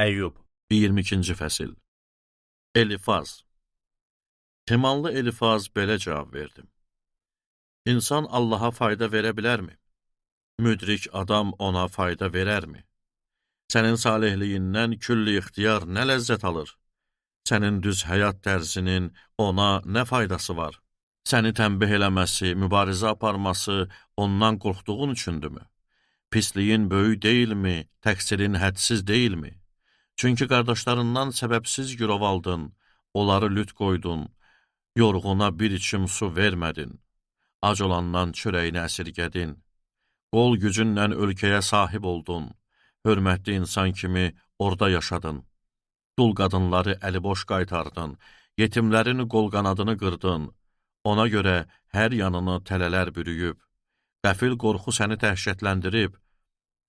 Əyyub. 22-ci fəsil. Elifaz. Temanlı Elifaz belə cavab verdim. İnsan Allaha fayda verə bilərmi? Müdrik adam ona fayda verərmi? Sənin salihliyindən külli ixtiyar nə ləzzət alır? Sənin düz həyat tərzinin ona nə faydası var? Səni tənbih eləməsi, mübarizə aparması ondan qorxduğun üçündürmü? Pisliyin böyük deyilmi, təqsirin hədsiz deyilmi? Çünki qardaşlarından səbəbsiz girov aldın, onları lüt qoydun, yorğuna bir içim su vermədin, ac olandan çörəyini əsirgədin, qol gücünlə ölkəyə sahib oldun, hörmətli insan kimi orada yaşadın, dul qadınları əliboş qaytardın, yetimlərin qol qanadını qırdın, ona görə hər yanını tələlər bürüyüb, qəfil qorxu səni dəhşətləndirib,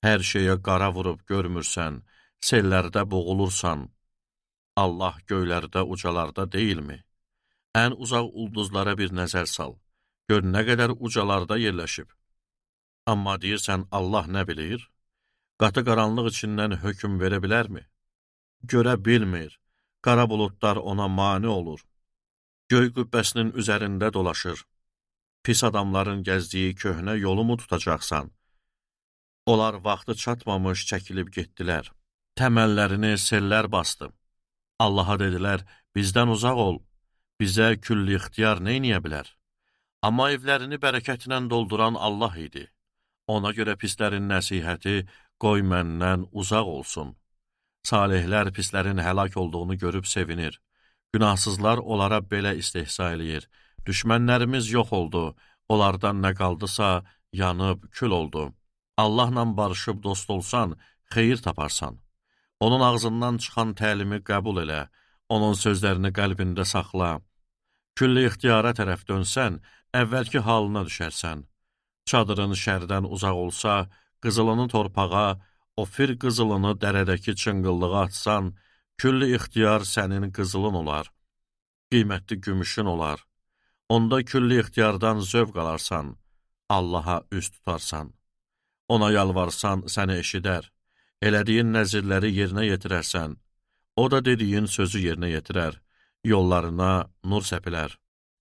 hər şeyə qara vurub görmürsən, sellərdə boğulursan, Allah göylərdə, ucalarda deyilmi? Ən uzaq ulduzlara bir nəzər sal, gör nə qədər ucalarda yerləşib. Amma deyirsən, Allah nə bilir? Qatı qaranlıq içindən hökm verə bilərmi? Görə bilmir, qara buludlar ona mane olur. Göy qübbəsinin üzərində dolaşır. Pis adamların gəzdiyi köhnə yolu mu tutacaqsan? Onlar vaxtı çatmamış çəkilib getdilər. Təməllərini sellər bastı. Allaha dedilər, bizdən uzaq ol, bizə külli ixtiyar neyniyə bilər? Amma evlərini bərəkətlə dolduran Allah idi. Ona görə pislərin nəsihəti qoy məndən uzaq olsun. Salihlər pislərin həlak olduğunu görüb sevinir. Günahsızlar onlara belə istehza eləyir. Düşmənlərimiz yox oldu, onlardan nə qaldısa yanıb kül oldu. Allahla barışıb dost olsan, xeyir taparsan. Onun ağzından çıxan təlimi qəbul elə, onun sözlərini qəlbində saxla. Külli ixtiyara tərəf dönsən, əvvəlki halına düşərsən. Çadırın şərdən uzaq olsa, qızılını torpağa, ofir qızılını dərədəki çınqıllığa atsan, külli ixtiyar sənin qızılın olar, qiymətli gümüşün olar. Onda külli ixtiyardan zövq alarsan, Allaha üz tutarsan. Ona yalvarsan, səni eşidər. Elədiyin nəzirləri yerinə yetirərsən, o da dediyin sözü yerinə yetirər, yollarına nur səpilər.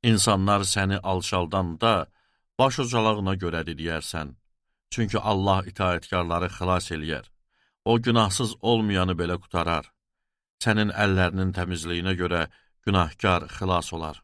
İnsanlar səni alçaldanda, baş ucalağına görə diliyərsən. Çünki Allah itaətkarları xilas eləyər. O günahsız olmayanı belə qutarar. Sənin əllərinin təmizliyinə görə günahkar xilas olar.